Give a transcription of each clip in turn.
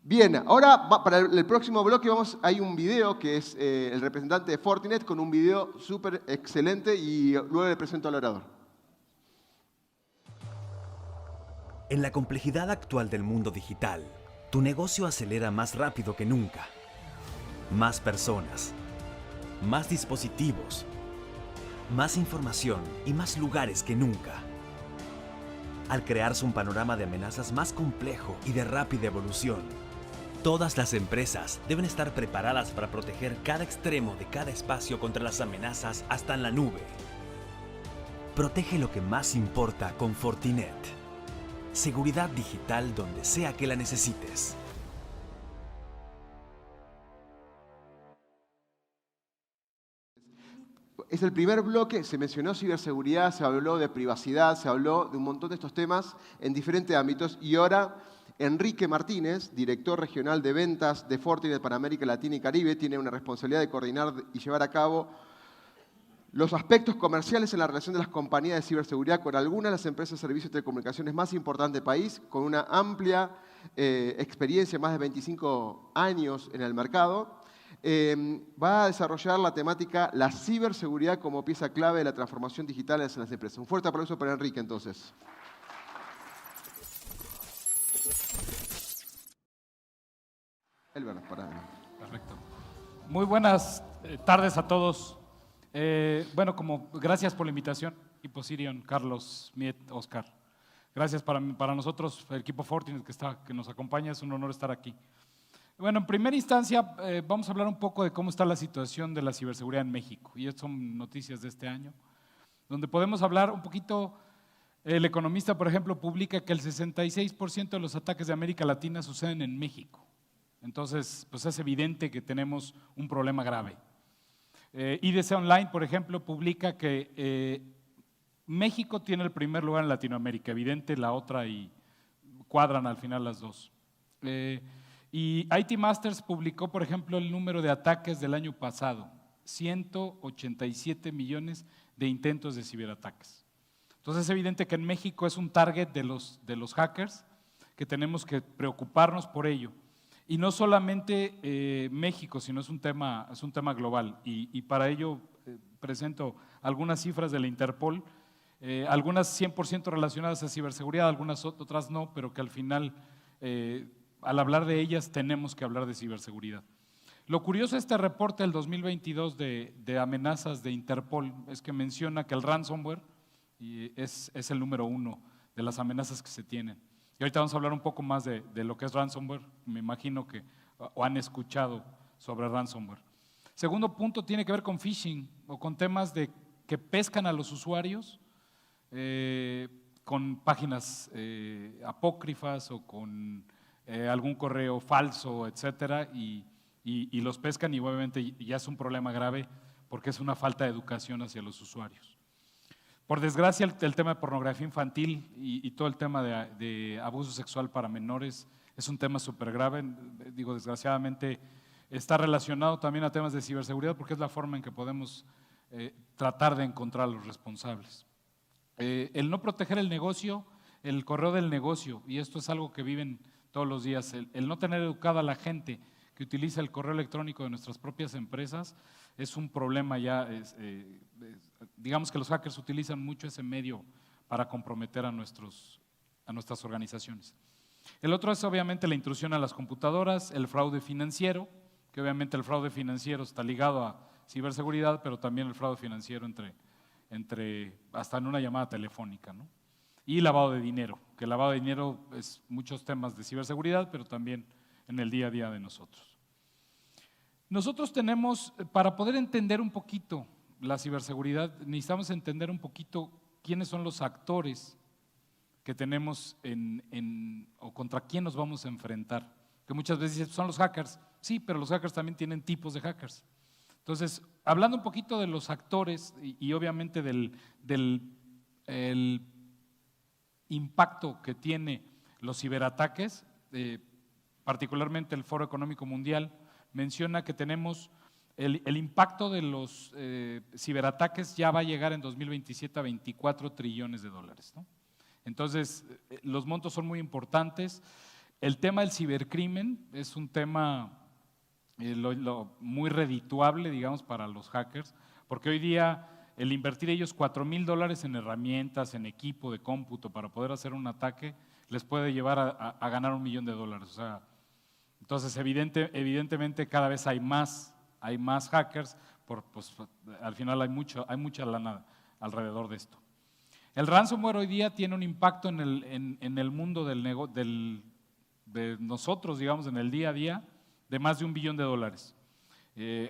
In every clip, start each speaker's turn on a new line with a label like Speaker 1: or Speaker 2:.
Speaker 1: Bien, ahora para el próximo bloque hay un video que es el representante de Fortinet con un video súper excelente y luego le presento al orador.
Speaker 2: En la complejidad actual del mundo digital, tu negocio acelera más rápido que nunca. Más personas, más dispositivos, más información y más lugares que nunca. Al crearse un panorama de amenazas más complejo y de rápida evolución, todas las empresas deben estar preparadas para proteger cada extremo de cada espacio contra las amenazas hasta en la nube. Protege lo que más importa con Fortinet. Seguridad digital donde sea que la necesites.
Speaker 1: Es el primer bloque, se mencionó ciberseguridad, se habló de privacidad, se habló de un montón de estos temas en diferentes ámbitos y ahora Enrique Martínez, director regional de ventas de Fortinet para América Latina y Caribe, tiene una responsabilidad de coordinar y llevar a cabo los aspectos comerciales en la relación de las compañías de ciberseguridad con algunas de las empresas de servicios de telecomunicaciones más importantes del país, con una amplia experiencia, más de 25 años en el mercado. Va a desarrollar la temática la ciberseguridad como pieza clave de la transformación digital en las empresas. Un fuerte aplauso para Enrique, entonces.
Speaker 3: Perfecto. Muy buenas tardes a todos. Gracias por la invitación, equipo Sirion, Carlos, Miet, Oscar. Gracias para nosotros, el equipo Fortinet que nos acompaña, es un honor estar aquí. Bueno, en primera instancia vamos a hablar un poco de cómo está la situación de la ciberseguridad en México. Y estas son noticias de este año, donde podemos hablar un poquito. El Economista, por ejemplo, publica que el 66% de los ataques de América Latina suceden en México. Entonces, pues es evidente que tenemos un problema grave. IDC Online, por ejemplo, publica que México tiene el primer lugar en Latinoamérica, evidente la otra y cuadran al final las dos. Y IT Masters publicó, por ejemplo, el número de ataques del año pasado, 187 millones de intentos de ciberataques. Entonces es evidente que en México es un target de los hackers, que tenemos que preocuparnos por ello. Y no solamente México, sino es un tema global. Y para ello presento algunas cifras de la Interpol, algunas 100% relacionadas a ciberseguridad, algunas otras no, pero que al final, al hablar de ellas, tenemos que hablar de ciberseguridad. Lo curioso de este reporte del 2022 de amenazas de Interpol es que menciona que el ransomware es el número 1 de las amenazas que se tienen. Y ahorita vamos a hablar un poco más de lo que es ransomware, me imagino que o han escuchado sobre ransomware. Segundo punto tiene que ver con phishing o con temas de que pescan a los usuarios con páginas apócrifas o con algún correo falso, etcétera, y los pescan y obviamente ya es un problema grave porque es una falta de educación hacia los usuarios. Por desgracia, el tema de pornografía infantil y todo el tema de abuso sexual para menores es un tema súper grave. Digo, desgraciadamente está relacionado también a temas de ciberseguridad porque es la forma en que podemos tratar de encontrar a los responsables. El no proteger el negocio, el correo del negocio, y esto es algo que viven todos los días, el no tener educada a la gente que utiliza el correo electrónico de nuestras propias empresas es un problema ya. Digamos que los hackers utilizan mucho ese medio para comprometer a nuestras organizaciones. El otro es obviamente la intrusión a las computadoras, el fraude financiero, que obviamente el fraude financiero está ligado a ciberseguridad, pero también el fraude financiero hasta en una llamada telefónica, ¿no? Y lavado de dinero, que el lavado de dinero es muchos temas de ciberseguridad, pero también en el día a día de nosotros. Nosotros tenemos, para poder entender un poquito la ciberseguridad, necesitamos entender un poquito quiénes son los actores que tenemos o contra quién nos vamos a enfrentar. Que muchas veces dicen, son los hackers. Sí, pero los hackers también tienen tipos de hackers. Entonces, hablando un poquito de los actores y obviamente del impacto que tiene los ciberataques, particularmente el Foro Económico Mundial menciona que tenemos el impacto de los ciberataques ya va a llegar en 2027 a 24 trillones de dólares, ¿no? Entonces, los montos son muy importantes. El tema del cibercrimen es un tema muy redituable, digamos, para los hackers, porque hoy día el invertir ellos $4,000 en herramientas, en equipo de cómputo para poder hacer un ataque, les puede llevar a ganar $1,000,000. O sea, entonces, evidentemente cada vez hay más hackers, pues, al final hay mucha lana alrededor de esto. El ransomware hoy día tiene un impacto en el mundo de nosotros, digamos, en el día a día, de más de $1,000,000,000.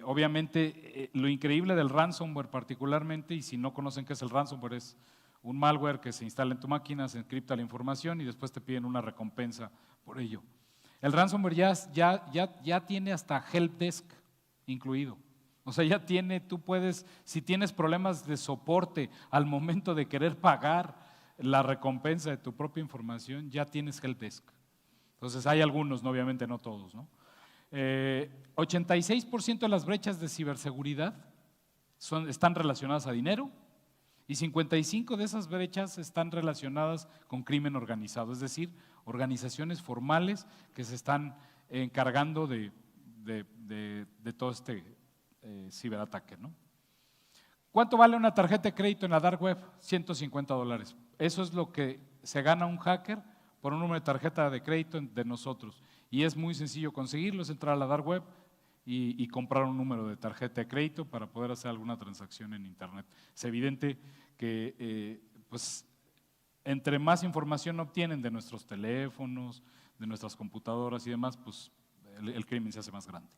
Speaker 3: Obviamente, lo increíble del ransomware particularmente, y si no conocen qué es el ransomware, es un malware que se instala en tu máquina, se encripta la información y después te piden una recompensa por ello. El ransomware ya tiene hasta helpdesk incluido. O sea, tú puedes, si tienes problemas de soporte al momento de querer pagar la recompensa de tu propia información, ya tienes helpdesk. Entonces hay algunos, ¿no? Obviamente no todos, ¿no? 86% de las brechas de ciberseguridad están relacionadas a dinero y 55 de esas brechas están relacionadas con crimen organizado, es decir, organizaciones formales que se están encargando de todo este ciberataque, ¿no? ¿Cuánto vale una tarjeta de crédito en la dark web? $150. Eso es lo que se gana un hacker por un número de tarjeta de crédito de nosotros. Y es muy sencillo conseguirlo, es entrar a la dark web y comprar un número de tarjeta de crédito para poder hacer alguna transacción en internet. Es evidente que pues, entre más información obtienen de nuestros teléfonos, de nuestras computadoras y demás, pues el crimen se hace más grande.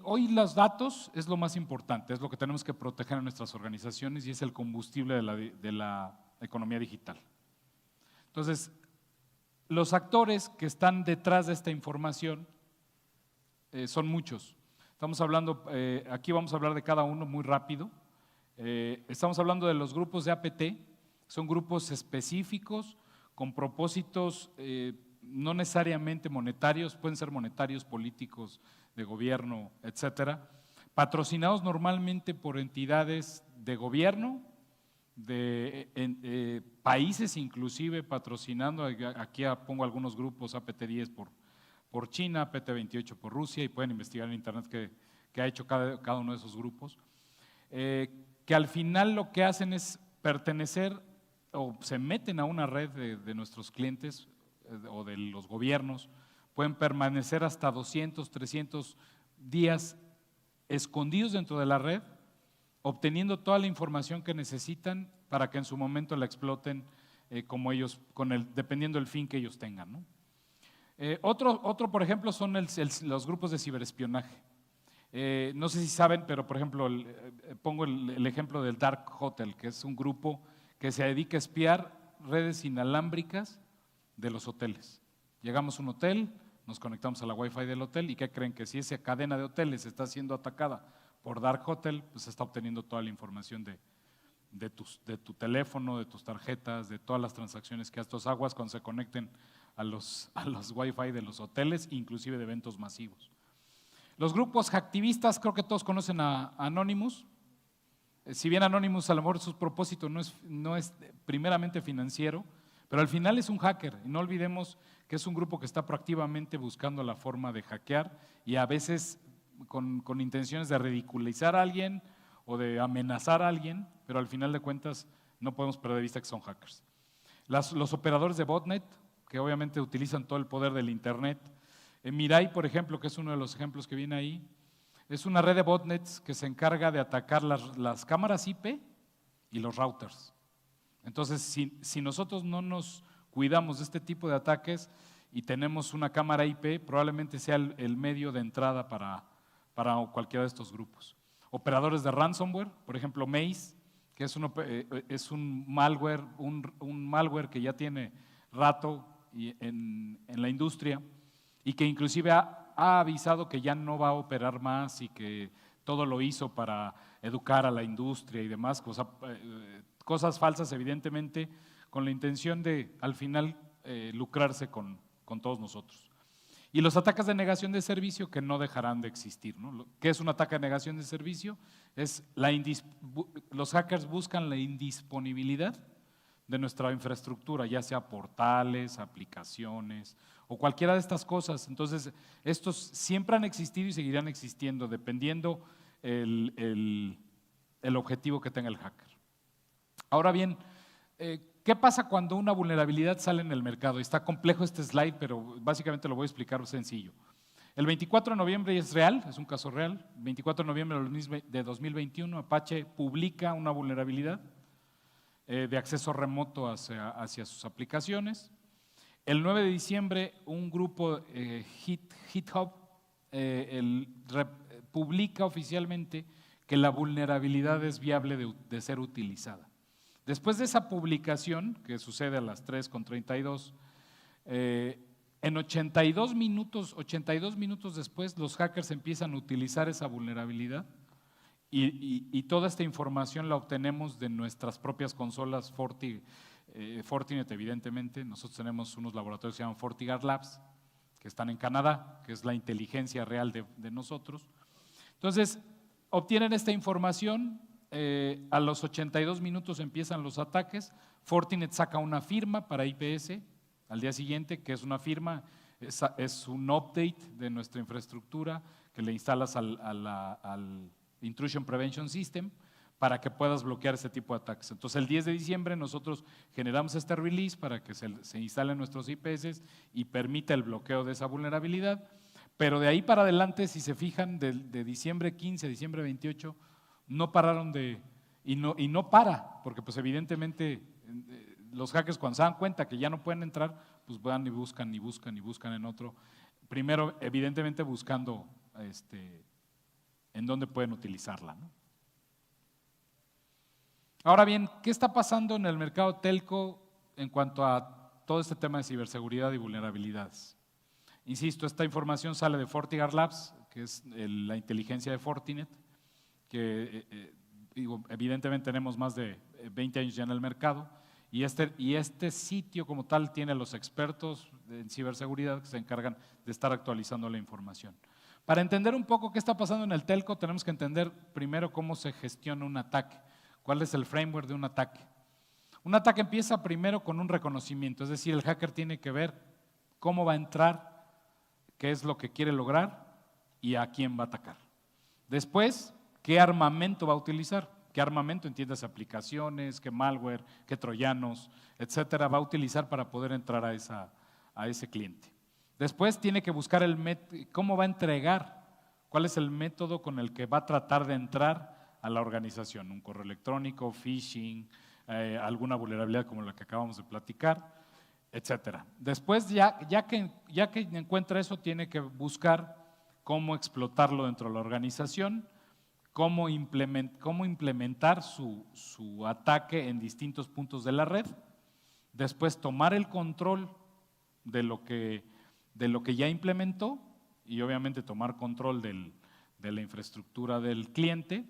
Speaker 3: Hoy los datos es lo más importante, es lo que tenemos que proteger en nuestras organizaciones y es el combustible de la economía digital. Entonces, los actores que están detrás de esta información son muchos. Estamos hablando, aquí vamos a hablar de cada uno muy rápido. Estamos hablando de los grupos de APT, son grupos específicos con propósitos no necesariamente monetarios, pueden ser monetarios, políticos, de gobierno, etcétera, patrocinados normalmente por entidades de gobierno, de países inclusive patrocinando, aquí pongo algunos grupos, APT10 por China, APT28 por Rusia, y pueden investigar en internet qué ha hecho cada uno de esos grupos, que al final lo que hacen es pertenecer o se meten a una red de nuestros clientes o de los gobiernos, pueden permanecer hasta 200, 300 días escondidos dentro de la red, obteniendo toda la información que necesitan para que en su momento la exploten como ellos, dependiendo del fin que ellos tengan, ¿no? Otro, por ejemplo, son los grupos de ciberespionaje. No sé si saben, pero por ejemplo, pongo el ejemplo del Dark Hotel, que es un grupo que se dedica a espiar redes inalámbricas de los hoteles. Llegamos a un hotel, nos conectamos a la Wi-Fi del hotel y ¿qué creen? Que si esa cadena de hoteles está siendo atacada por Dark Hotel, pues está obteniendo toda la información de tu teléfono, de tus tarjetas, de todas las transacciones que estos aguas cuando se conecten a los Wi-Fi de los hoteles, inclusive de eventos masivos. Los grupos hacktivistas, creo que todos conocen a Anonymous. Si bien Anonymous a lo mejor su propósito no es primeramente financiero, pero al final es un hacker, y no olvidemos que es un grupo que está proactivamente buscando la forma de hackear y a veces con intenciones de ridiculizar a alguien o de amenazar a alguien, pero al final de cuentas no podemos perder de vista que son hackers. Los operadores de botnet, que obviamente utilizan todo el poder del internet. Mirai, por ejemplo, que es uno de los ejemplos que viene ahí, es una red de botnets que se encarga de atacar las cámaras IP y los routers. Entonces, si nosotros no nos cuidamos de este tipo de ataques y tenemos una cámara IP, probablemente sea el medio de entrada para cualquiera de estos grupos. Operadores de ransomware, por ejemplo, Maze, que es un malware que ya tiene rato en la industria y que inclusive ha avisado que ya no va a operar más y que todo lo hizo para educar a la industria y demás, cosas falsas evidentemente, con la intención de al final lucrarse con todos nosotros. Y los ataques de negación de servicio que no dejarán de existir, ¿no? ¿Qué es un ataque de negación de servicio? Los hackers buscan la indisponibilidad de nuestra infraestructura, ya sea portales, aplicaciones o cualquiera de estas cosas. Entonces, estos siempre han existido y seguirán existiendo dependiendo el objetivo que tenga el hacker. Ahora bien, ¿qué pasa cuando una vulnerabilidad sale en el mercado? Está complejo este slide, pero básicamente lo voy a explicar sencillo. El 24 de noviembre es real, es un caso real. El 24 de noviembre de 2021, Apache publica una vulnerabilidad de acceso remoto hacia sus aplicaciones. El 9 de diciembre, un grupo GitHub publica oficialmente que la vulnerabilidad es viable de ser utilizada. Después de esa publicación, que sucede a las 3:32, en 82 minutos después, los hackers empiezan a utilizar esa vulnerabilidad y toda esta información la obtenemos de nuestras propias consolas Fortinet, evidentemente. Nosotros tenemos unos laboratorios que se llaman FortiGuard Labs, que están en Canadá, que es la inteligencia real de nosotros. Entonces, obtienen esta información, a los 82 minutos empiezan los ataques. Fortinet saca una firma para IPS al día siguiente, que es una firma, es un update de nuestra infraestructura que le instalas al Intrusion Prevention System para que puedas bloquear ese tipo de ataques. Entonces, el 10 de diciembre nosotros generamos este release para que se instalen nuestros IPS y permita el bloqueo de esa vulnerabilidad. Pero de ahí para adelante, si se fijan, de diciembre 15 a diciembre 28, no pararon y no para, porque pues evidentemente los hackers cuando se dan cuenta que ya no pueden entrar, pues van y buscan en otro. Primero, evidentemente buscando en dónde pueden utilizarla, ¿no? Ahora bien, ¿qué está pasando en el mercado telco en cuanto a todo este tema de ciberseguridad y vulnerabilidades? Insisto, esta información sale de FortiGuard Labs, que es la inteligencia de Fortinet, que evidentemente tenemos más de 20 años ya en el mercado, y este sitio como tal tiene a los expertos en ciberseguridad que se encargan de estar actualizando la información. Para entender un poco qué está pasando en el telco, tenemos que entender primero cómo se gestiona un ataque, cuál es el framework de un ataque. Un ataque empieza primero con un reconocimiento, es decir, el hacker tiene que ver cómo va a entrar, qué es lo que quiere lograr y a quién va a atacar. Después, ¿qué armamento va a utilizar? ¿Qué armamento? Entiendes, aplicaciones, qué malware, qué troyanos, etcétera, va a utilizar para poder entrar a ese cliente. Después tiene que buscar cómo va a entregar, cuál es el método con el que va a tratar de entrar a la organización, un correo electrónico, phishing, alguna vulnerabilidad como la que acabamos de platicar, etcétera. Después, ya que encuentra eso, tiene que buscar cómo explotarlo dentro de la organización, cómo implementar su ataque en distintos puntos de la red, después tomar el control de lo que ya implementó y obviamente tomar control de la infraestructura del cliente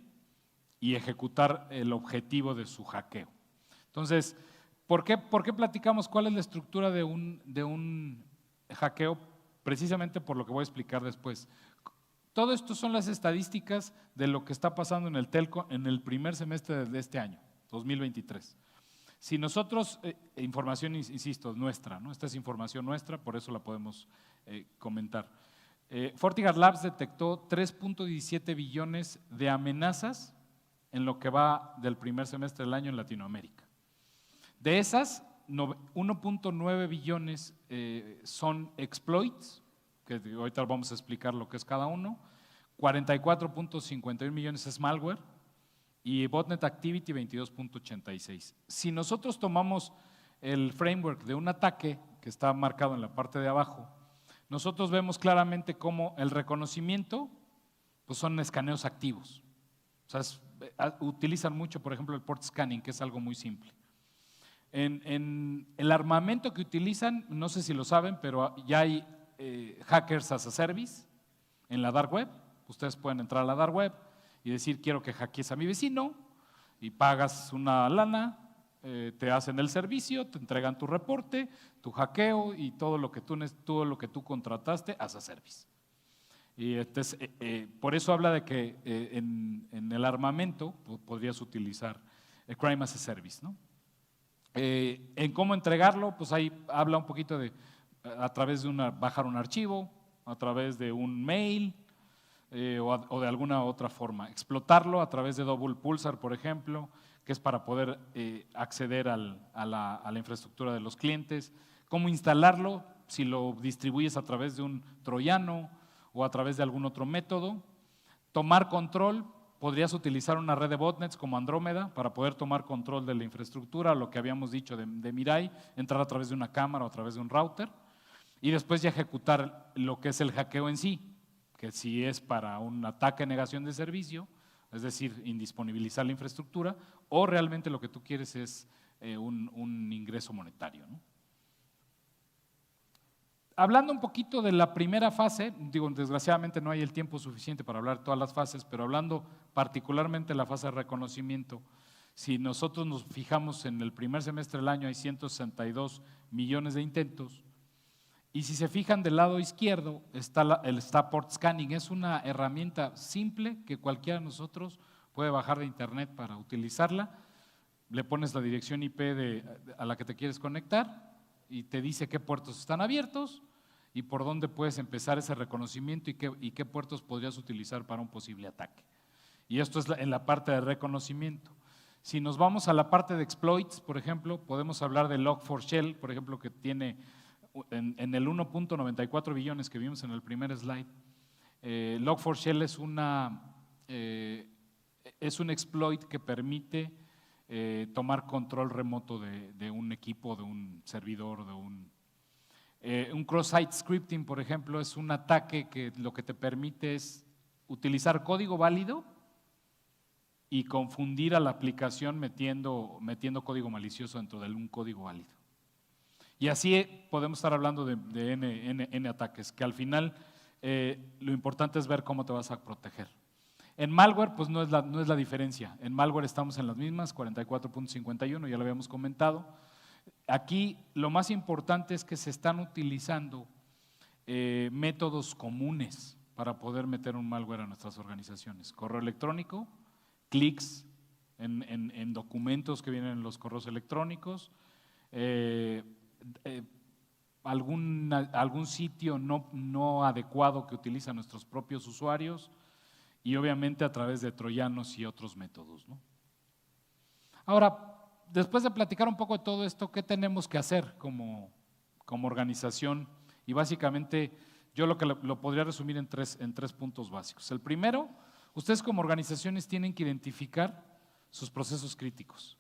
Speaker 3: y ejecutar el objetivo de su hackeo. Entonces, ¿por qué platicamos cuál es la estructura de un hackeo? Precisamente por lo que voy a explicar después. Todo esto son las estadísticas de lo que está pasando en el telco en el primer semestre de este año, 2023. Si nosotros, información, insisto, nuestra, ¿no? Esta es información nuestra, por eso la podemos comentar. FortiGuard Labs detectó 3.17 billones de amenazas en lo que va del primer semestre del año en Latinoamérica. De esas, 1.9 billones son exploits, que ahorita vamos a explicar lo que es cada uno, 44.51 millones es malware y botnet activity 22.86. Si nosotros tomamos el framework de un ataque que está marcado en la parte de abajo, nosotros vemos claramente cómo el reconocimiento pues son escaneos activos. O sea, utilizan mucho, por ejemplo, el port scanning, que es algo muy simple. En el armamento que utilizan, no sé si lo saben, pero ya hay hackers as a service en la dark web. Ustedes pueden entrar a la dark web y decir, quiero que hackees a mi vecino, y pagas una lana, te hacen el servicio, te entregan tu reporte, tu hackeo y todo lo que tú contrataste as a service. Y por eso habla de que en el armamento podrías utilizar el crime as a service, ¿no? En cómo entregarlo, pues ahí habla un poquito de a través de bajar un archivo, a través de un mail o de alguna otra forma. Explotarlo a través de Double Pulsar, por ejemplo, que es para poder acceder a la infraestructura de los clientes. Cómo instalarlo, si lo distribuyes a través de un troyano o a través de algún otro método. Tomar control. Podrías utilizar una red de botnets como Andrómeda para poder tomar control de la infraestructura, lo que habíamos dicho de Mirai, entrar a través de una cámara o a través de un router, y después ya ejecutar lo que es el hackeo en sí, que si es para un ataque negación de servicio, es decir, indisponibilizar la infraestructura, o realmente lo que tú quieres es un ingreso monetario, ¿no? Hablando un poquito de la primera fase, digo, desgraciadamente no hay el tiempo suficiente para hablar de todas las fases, pero hablando particularmente de la fase de reconocimiento, si nosotros nos fijamos en el primer semestre del año hay 162 millones de intentos, y si se fijan del lado izquierdo está el Starport Scanning, es una herramienta simple que cualquiera de nosotros puede bajar de internet para utilizarla, le pones la dirección IP a la que te quieres conectar y te dice qué puertos están abiertos y por dónde puedes empezar ese reconocimiento y qué puertos podrías utilizar para un posible ataque. Y esto es en la parte de reconocimiento. Si nos vamos a la parte de exploits, por ejemplo, podemos hablar de Log4Shell, por ejemplo, que tiene en el 1.94 billones que vimos en el primer slide. Log4Shell es un exploit que permite tomar control remoto de un equipo, de un servidor, un cross-site scripting, por ejemplo, es un ataque que lo que te permite es utilizar código válido y confundir a la aplicación metiendo código malicioso dentro de un código válido. Y así podemos estar hablando de N ataques, que al final lo importante es ver cómo te vas a proteger. En malware, pues no es la diferencia. En malware estamos en las mismas, 44.51, ya lo habíamos comentado. Aquí lo más importante es que se están utilizando métodos comunes para poder meter un malware a nuestras organizaciones. Correo electrónico, clics en documentos que vienen en los correos electrónicos, algún sitio no adecuado que utilizan nuestros propios usuarios y obviamente a través de troyanos y otros métodos, ¿no? Ahora, después de platicar un poco de todo esto, ¿qué tenemos que hacer como organización? Y básicamente yo lo podría resumir en tres puntos básicos. El primero, ustedes como organizaciones tienen que identificar sus procesos críticos.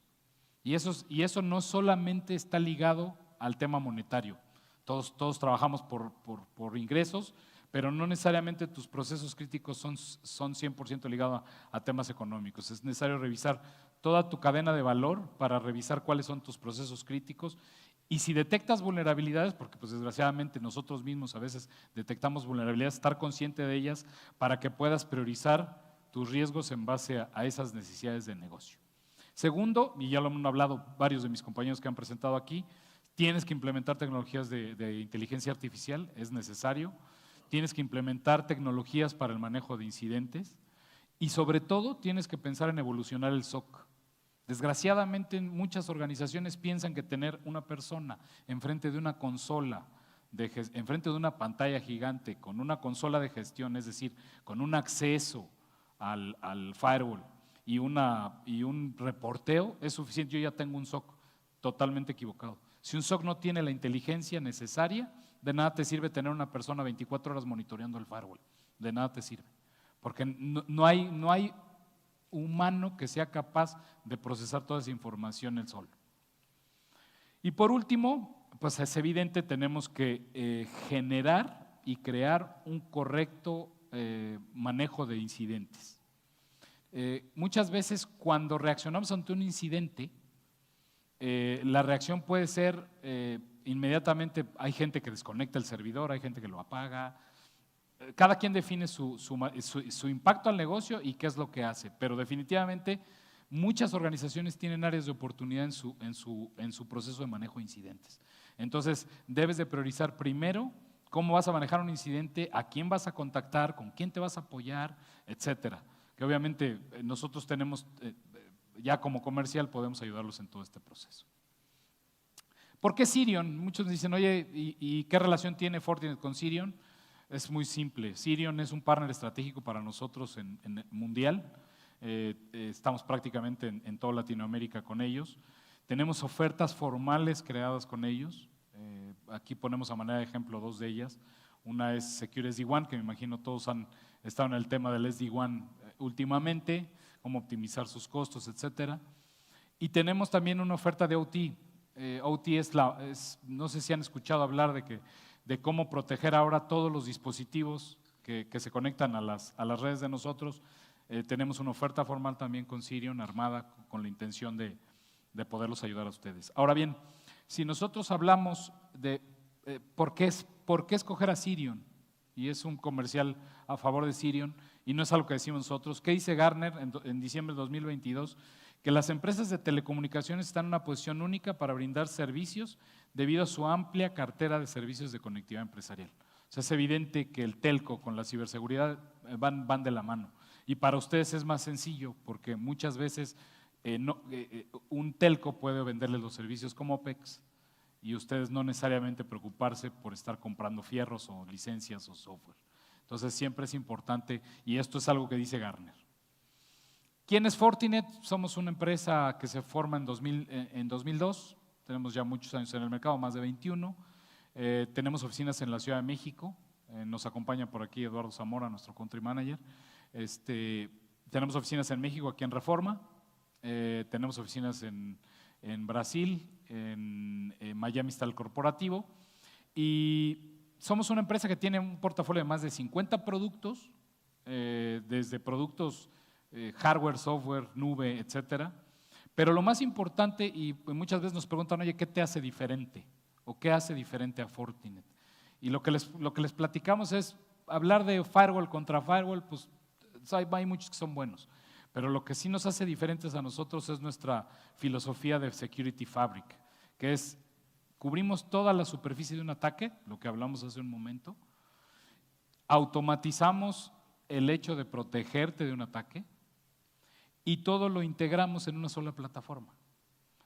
Speaker 3: Y eso no solamente está ligado al tema monetario. Todos trabajamos por ingresos, pero no necesariamente tus procesos críticos son 100% ligados a temas económicos. Es necesario revisar toda tu cadena de valor para revisar cuáles son tus procesos críticos y si detectas vulnerabilidades, porque pues desgraciadamente nosotros mismos a veces detectamos vulnerabilidades, estar consciente de ellas para que puedas priorizar tus riesgos en base a esas necesidades de negocio. Segundo, y ya lo han hablado varios de mis compañeros que han presentado aquí, tienes que implementar tecnologías de inteligencia artificial, es necesario. Tienes que implementar tecnologías para el manejo de incidentes y sobre todo tienes que pensar en evolucionar el SOC. Desgraciadamente muchas organizaciones piensan que tener una persona enfrente de una consola, enfrente de una pantalla gigante, con una consola de gestión, es decir, con un acceso al firewall y un reporteo es suficiente. Yo ya tengo un SOC, totalmente equivocado. Si un SOC no tiene la inteligencia necesaria, de nada te sirve tener una persona 24 horas monitoreando el firewall, de nada te sirve, porque no hay humano que sea capaz de procesar toda esa información él solo. Y por último, pues es evidente, tenemos que generar y crear un correcto manejo de incidentes. Muchas veces cuando reaccionamos ante un incidente, la reacción puede ser inmediatamente, hay gente que desconecta el servidor, hay gente que lo apaga, cada quien define su impacto al negocio y qué es lo que hace, pero definitivamente muchas organizaciones tienen áreas de oportunidad en su proceso de manejo de incidentes. Entonces, debes de priorizar primero cómo vas a manejar un incidente, a quién vas a contactar, con quién te vas a apoyar, etcétera. Que obviamente nosotros tenemos, ya como comercial podemos ayudarlos en todo este proceso. ¿Por qué Sirion? Muchos dicen, oye, ¿y qué relación tiene Fortinet con Sirion? Es muy simple. Sirion es un partner estratégico para nosotros en el mundial. Estamos prácticamente en toda Latinoamérica con ellos. Tenemos ofertas formales creadas con ellos. Aquí ponemos a manera de ejemplo dos de ellas. Una es Secure SD-WAN, que me imagino todos han estado en el tema del SD-WAN últimamente, cómo optimizar sus costos, etcétera. Y tenemos también una oferta de OT. OT no sé si han escuchado hablar de cómo proteger ahora todos los dispositivos que se conectan a las redes de nosotros. Tenemos una oferta formal también con Sirion armada con la intención de poderlos ayudar a ustedes. Ahora bien, si nosotros hablamos de por qué escoger a Sirion, y es un comercial a favor de Sirion, y no es algo que decimos nosotros, ¿qué dice Gartner en diciembre de 2022? Que las empresas de telecomunicaciones están en una posición única para brindar servicios debido a su amplia cartera de servicios de conectividad empresarial. O sea, es evidente que el telco con la ciberseguridad van de la mano. Y para ustedes es más sencillo porque muchas veces un telco puede venderles los servicios como OPEX y ustedes no necesariamente preocuparse por estar comprando fierros o licencias o software. Entonces siempre es importante, y esto es algo que dice Gartner. ¿Quién es Fortinet? Somos una empresa que se forma en 2002, tenemos ya muchos años en el mercado, más de 21. Tenemos oficinas en la Ciudad de México, nos acompaña por aquí Eduardo Zamora, nuestro country manager. Tenemos oficinas en México, aquí en Reforma, tenemos oficinas en Brasil, en Miami está el corporativo, y somos una empresa que tiene un portafolio de más de 50 productos, desde productos hardware, software, nube, etcétera. Pero lo más importante, y muchas veces nos preguntan, oye, ¿qué te hace diferente? ¿O qué hace diferente a Fortinet? Y lo que les platicamos es hablar de firewall contra firewall, pues hay muchos que son buenos. Pero lo que sí nos hace diferentes a nosotros es nuestra filosofía de Security Fabric, que es, cubrimos toda la superficie de un ataque, lo que hablamos hace un momento, automatizamos el hecho de protegerte de un ataque y todo lo integramos en una sola plataforma.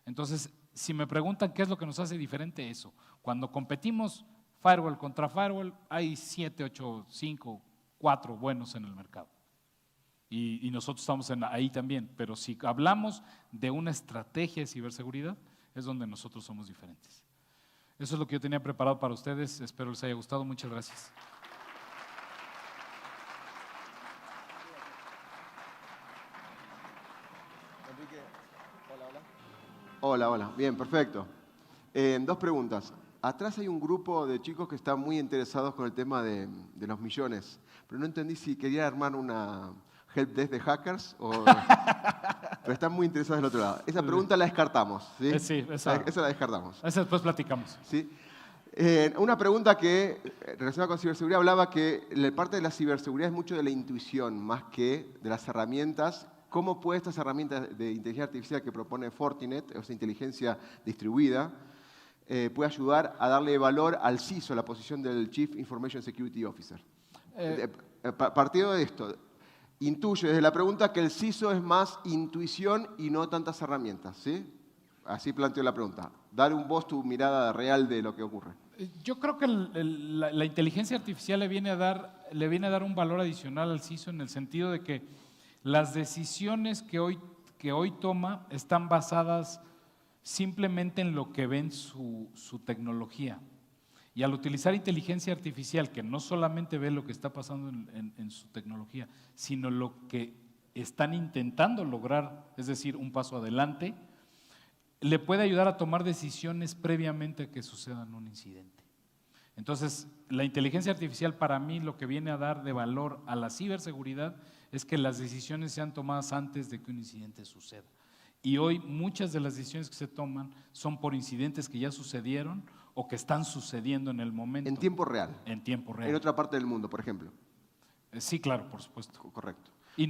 Speaker 3: Entonces, si me preguntan qué es lo que nos hace diferente, eso. Cuando competimos firewall contra firewall, hay 7, 8, 5, 4 buenos en el mercado. Y nosotros estamos ahí también, pero si hablamos de una estrategia de ciberseguridad, es donde nosotros somos diferentes. Eso es lo que yo tenía preparado para ustedes, espero les haya gustado, muchas gracias.
Speaker 1: Hola, bien, perfecto. Dos preguntas. Atrás hay un grupo de chicos que están muy interesados con el tema de los millones, pero no entendí si querían armar una helpdesk de hackers o… pero están muy interesados del otro lado. Esa pregunta la descartamos, ¿sí?
Speaker 3: Sí, esa
Speaker 1: la descartamos.
Speaker 3: Esa después platicamos.
Speaker 1: ¿Sí? Una pregunta que, relacionada con ciberseguridad, hablaba que la parte de la ciberseguridad es mucho de la intuición, más que de las herramientas. ¿Cómo puede estas herramientas de inteligencia artificial que propone Fortinet, o sea, inteligencia distribuida, puede ayudar a darle valor al CISO, la posición del Chief Information Security Officer? Partido de esto, intuyo desde la pregunta que el CISO es más intuición y no tantas herramientas, ¿sí? Así planteo la pregunta. Dar vos tu mirada real de lo que ocurre.
Speaker 3: Yo creo que la inteligencia artificial le viene a dar un valor adicional al CISO en el sentido de que las decisiones que hoy toma están basadas simplemente en lo que ven su tecnología. Y al utilizar inteligencia artificial, que no solamente ve lo que está pasando en su tecnología, sino lo que están intentando lograr, es decir, un paso adelante, le puede ayudar a tomar decisiones previamente a que suceda un incidente. Entonces, la inteligencia artificial para mí lo que viene a dar de valor a la ciberseguridad es que las decisiones sean tomadas antes de que un incidente suceda. Y hoy muchas de las decisiones que se toman son por incidentes que ya sucedieron o que están sucediendo en el momento.
Speaker 1: En tiempo real.
Speaker 3: En tiempo real.
Speaker 1: En otra parte del mundo, por ejemplo.
Speaker 3: Sí, claro, por supuesto.
Speaker 1: Correcto.
Speaker 3: Y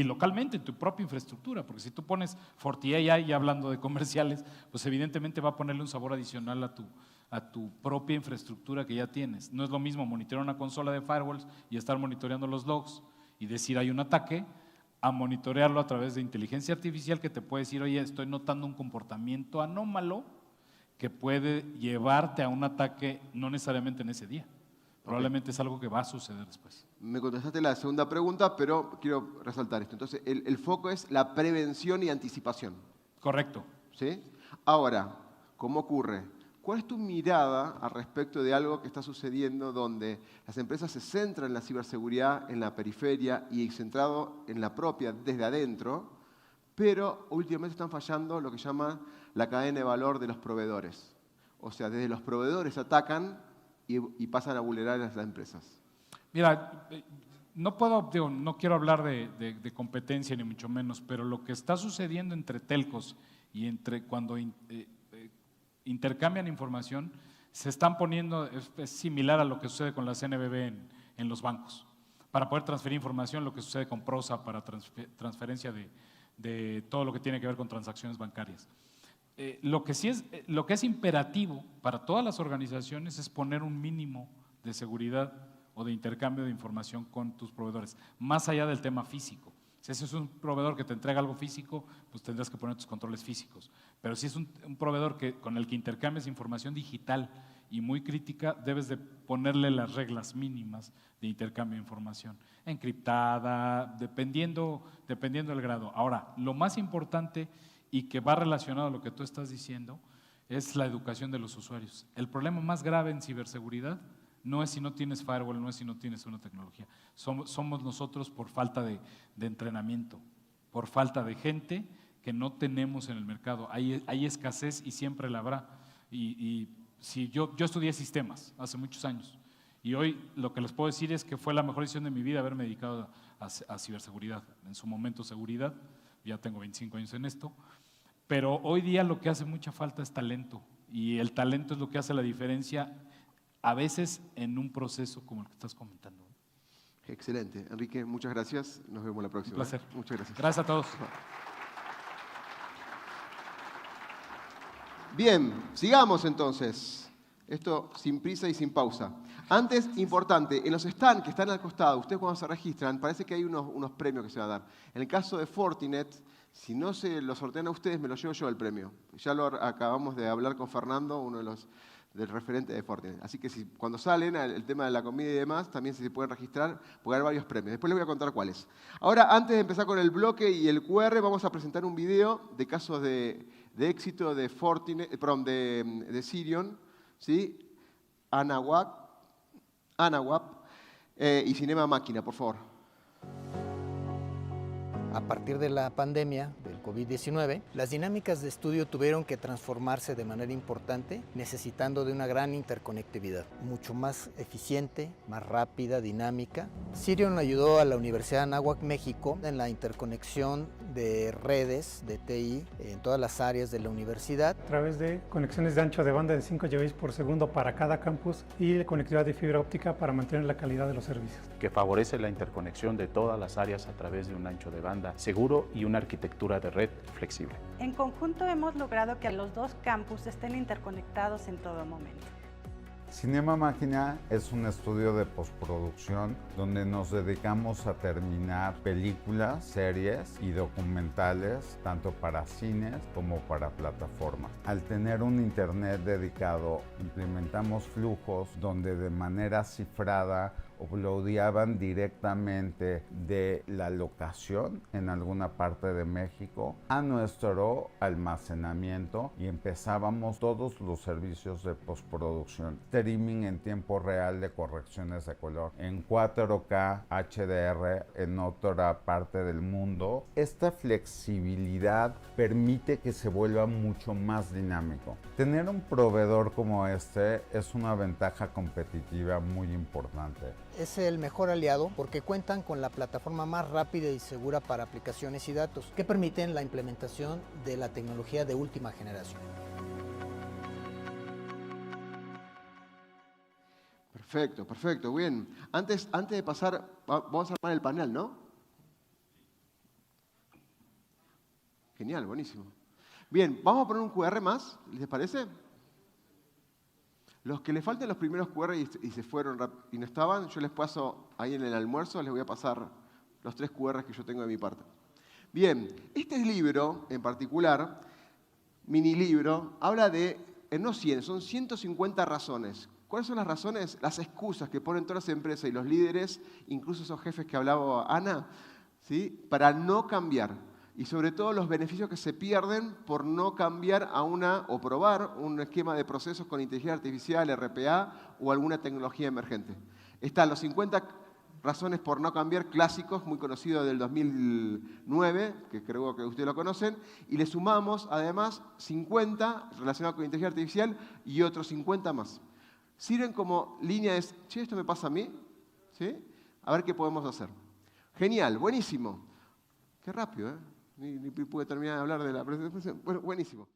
Speaker 3: localmente, en tu propia infraestructura, porque si tú pones FortiAI, ya hablando de comerciales, pues evidentemente va a ponerle un sabor adicional a tu propia infraestructura que ya tienes. No es lo mismo monitorear una consola de firewalls y estar monitoreando los logs y decir hay un ataque, a monitorearlo a través de inteligencia artificial que te puede decir, oye, estoy notando un comportamiento anómalo que puede llevarte a un ataque no necesariamente en ese día. Probablemente es algo que va a suceder después.
Speaker 1: Me contestaste la segunda pregunta, pero quiero resaltar esto. Entonces, el foco es la prevención y anticipación.
Speaker 3: Correcto.
Speaker 1: ¿Sí? Ahora, ¿cómo ocurre? ¿Cuál es tu mirada al respecto de algo que está sucediendo donde las empresas se centran en la ciberseguridad en la periferia y centrado en la propia desde adentro, pero últimamente están fallando lo que llama la cadena de valor de los proveedores? O sea, desde los proveedores atacan y pasan a vulnerar a las empresas.
Speaker 3: Mira, no quiero hablar de competencia ni mucho menos, pero lo que está sucediendo entre telcos y cuando intercambian información, se están poniendo, es similar a lo que sucede con la CNBB en los bancos. Para poder transferir información, lo que sucede con Prosa para transferencia de todo lo que tiene que ver con transacciones bancarias. Lo que es imperativo para todas las organizaciones es poner un mínimo de seguridad o de intercambio de información con tus proveedores, más allá del tema físico. Si ese es un proveedor que te entrega algo físico, pues tendrás que poner tus controles físicos. Pero si es un proveedor con el que intercambias información digital y muy crítica, debes de ponerle las reglas mínimas de intercambio de información, encriptada, dependiendo del grado. Ahora, lo más importante y que va relacionado a lo que tú estás diciendo es la educación de los usuarios. El problema más grave en ciberseguridad no es si no tienes firewall, no es si no tienes una tecnología. Somos nosotros por falta de entrenamiento, por falta de gente que no tenemos en el mercado. Hay escasez y siempre la habrá. Y si yo estudié sistemas hace muchos años y hoy lo que les puedo decir es que fue la mejor decisión de mi vida haberme dedicado a ciberseguridad. En su momento seguridad, ya tengo 25 años en esto, pero hoy día lo que hace mucha falta es talento y el talento es lo que hace la diferencia a veces en un proceso como el que estás comentando.
Speaker 1: Excelente. Enrique, muchas gracias. Nos vemos la próxima.
Speaker 3: Un placer.
Speaker 1: Muchas gracias.
Speaker 3: Gracias a todos.
Speaker 1: Bien, sigamos entonces. Esto sin prisa y sin pausa. Antes, importante, en los stands que están al costado, ustedes cuando se registran, parece que hay unos premios que se van a dar. En el caso de Fortinet, si no se lo sortean a ustedes, me lo llevo yo el premio. Ya lo acabamos de hablar con Fernando, uno de los del referente de Fortinet. Así que cuando salen el tema de la comida y demás, también se pueden registrar, porque hay varios premios. Después les voy a contar cuáles. Ahora, antes de empezar con el bloque y el QR, vamos a presentar un video de casos de éxito de Fortinet, de Sirion, ¿sí? Anawap y Cinema Máquina, por favor.
Speaker 4: A partir de la pandemia del COVID-19, las dinámicas de estudio tuvieron que transformarse de manera importante, necesitando de una gran interconectividad, mucho más eficiente, más rápida, dinámica. Sirion ayudó a la Universidad de Anáhuac, México, en la interconexión de redes de TI en todas las áreas de la universidad.
Speaker 5: A través de conexiones de ancho de banda de 5 GB por segundo para cada campus y conectividad de fibra óptica para mantener la calidad de los servicios.
Speaker 6: Que favorece la interconexión de todas las áreas a través de un ancho de banda seguro y una arquitectura de red flexible.
Speaker 7: En conjunto hemos logrado que los dos campus estén interconectados en todo momento.
Speaker 8: Cinema Máquina es un estudio de postproducción donde nos dedicamos a terminar películas, series y documentales, tanto para cines como para plataformas. Al tener un internet dedicado, implementamos flujos donde de manera cifrada uploadeaban directamente de la locación en alguna parte de México a nuestro almacenamiento y empezábamos todos los servicios de postproducción. Streaming en tiempo real de correcciones de color en 4K, HDR en otra parte del mundo. Esta flexibilidad permite que se vuelva mucho más dinámico. Tener un proveedor como este es una ventaja competitiva muy importante.
Speaker 4: Es el mejor aliado porque cuentan con la plataforma más rápida y segura para aplicaciones y datos que permiten la implementación de la tecnología de última generación.
Speaker 1: Perfecto, perfecto, bien. Antes de pasar, vamos a armar el panel, ¿no? Genial, buenísimo. Bien, vamos a poner un QR más, ¿les parece? Los que les falten los primeros QR y se fueron y no estaban, yo les paso ahí en el almuerzo, les voy a pasar los 3 QR que yo tengo de mi parte. Bien, este libro en particular, mini libro, habla de no 100, son 150 razones. ¿Cuáles son las razones? Las excusas que ponen todas las empresas y los líderes, incluso esos jefes que hablaba Ana, ¿sí? Para no cambiar. Y sobre todo los beneficios que se pierden por no cambiar o probar un esquema de procesos con inteligencia artificial, RPA o alguna tecnología emergente. Están los 50 razones por no cambiar clásicos, muy conocidos del 2009, que creo que ustedes lo conocen, y le sumamos además 50 relacionados con inteligencia artificial y otros 50 más. Sirven como línea de, che, esto me pasa a mí, ¿sí? A ver qué podemos hacer. Genial, buenísimo. Qué rápido, ¿eh? Ni pude terminar de hablar de la presentación. Bueno, buenísimo.